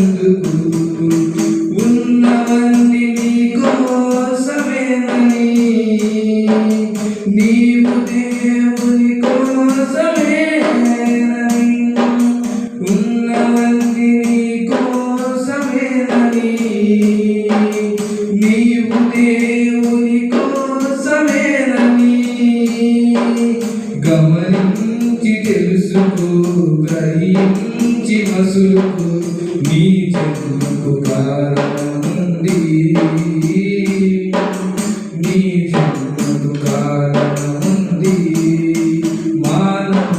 ఉన్నదందుకు ఉన్నవన్నీ నీ కోసమేనని నీవు దేవుని కోసమేనని ఉన్నవన్నీ నీ కోసమేనని నీవు దేవుని కోసమేనని గమనించి తెలుసుకో గ్రహించి మసులుకు నీ జన్మకు కారణముంది నీ